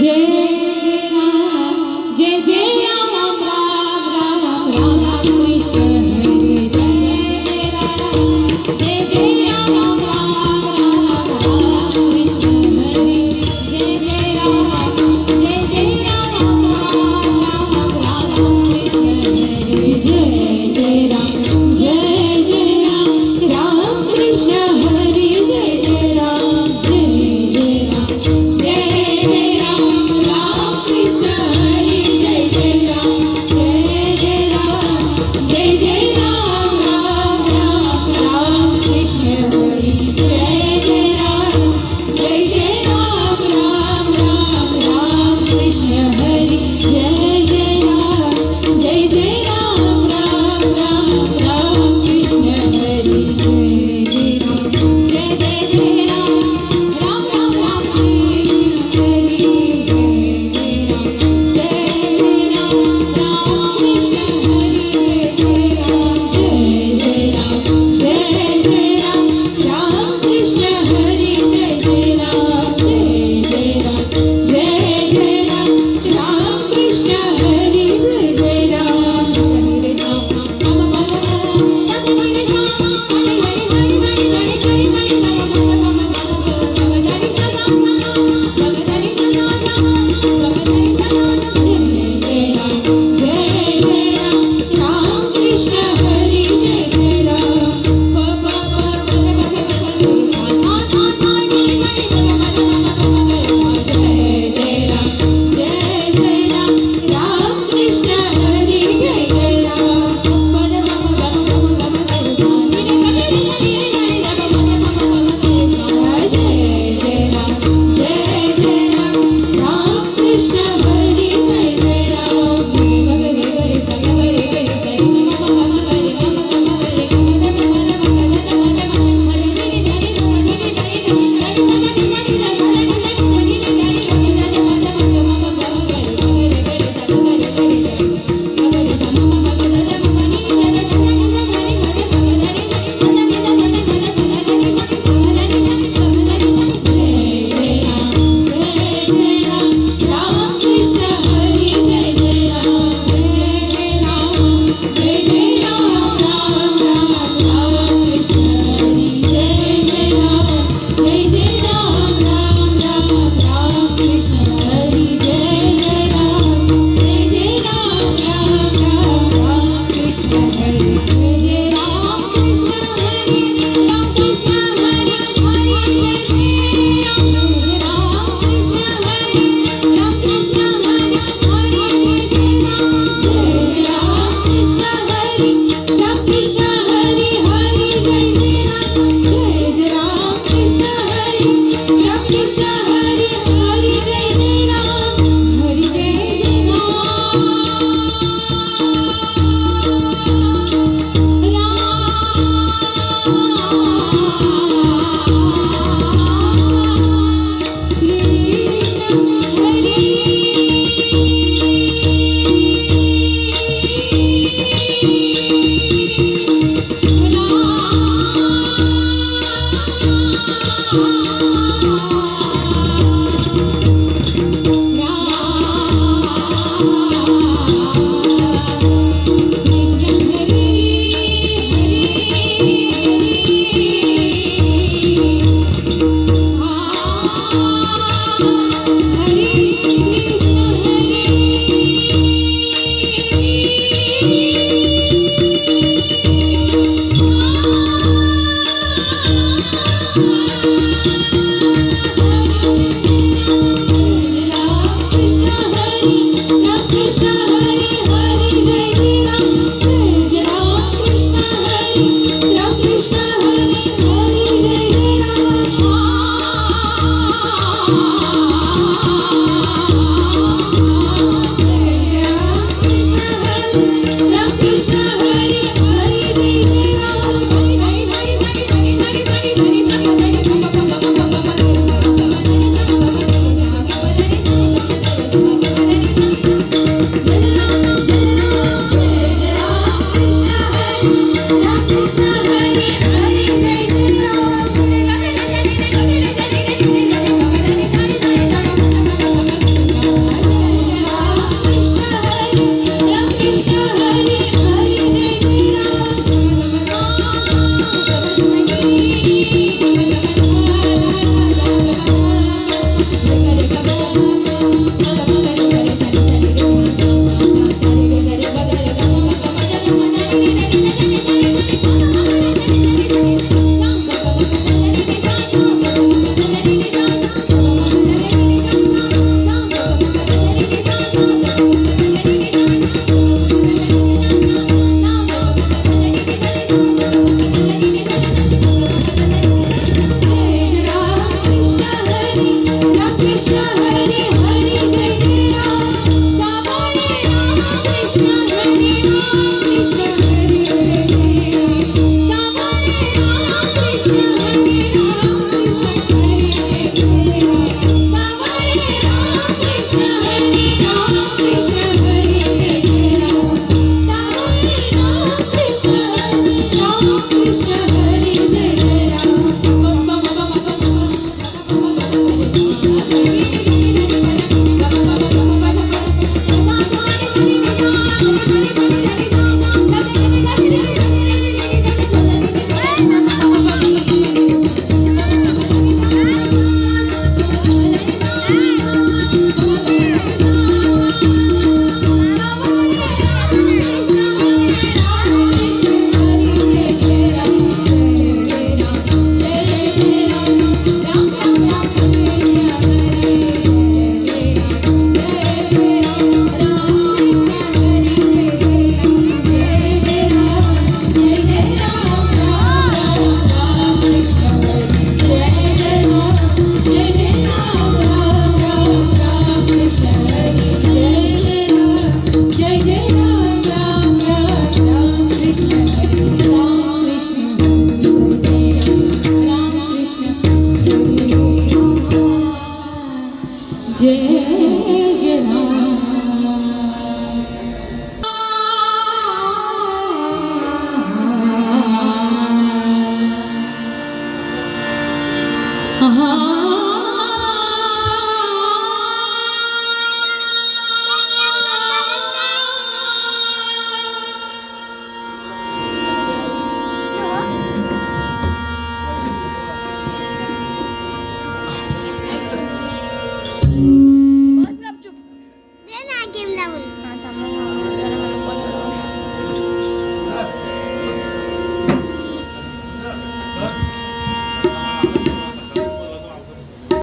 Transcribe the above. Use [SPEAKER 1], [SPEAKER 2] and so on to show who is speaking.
[SPEAKER 1] जय जय राम जय जय राम राम राम राम कृष्ण हरे जय जय राम जय जय राम राम राम कृष्ण हरे जय जय राम जय जय राम राम कृष्ण हरे जय जय राम जय जय राम कृष्ण हरे जय जय राम जय जय राम जय जय राम कृष्ण हरे जय जय राम जय जय राम जय जय राम कृष्ण हरे जय जय राम जय जय राम कृष्ण हरे जय जय राम जय जय राम कृष्ण हरे जय जय राम जय जय राम राम कृष्ण हरे जय जय राम जय जय राम कृष्ण हरे जय राम जय जय राम जय जय राम कृष्ण हरे जय जय राम जय जय राम जय जय राम कृष्ण हरे जय जय राम हरे राम कृष्ण हरी हरी जय जय राम सावळे राम कृष्ण हरी राम कृष्ण हरी जय जय राम सावळे राम कृष्ण हरी राम कृष्ण हरी जय जय राम सावळे राम कृष्ण हरी राम कृष्ण हरी जय जय राम सावळे राम कृष्ण हरी राम कृष्ण हरी जय जय राम जय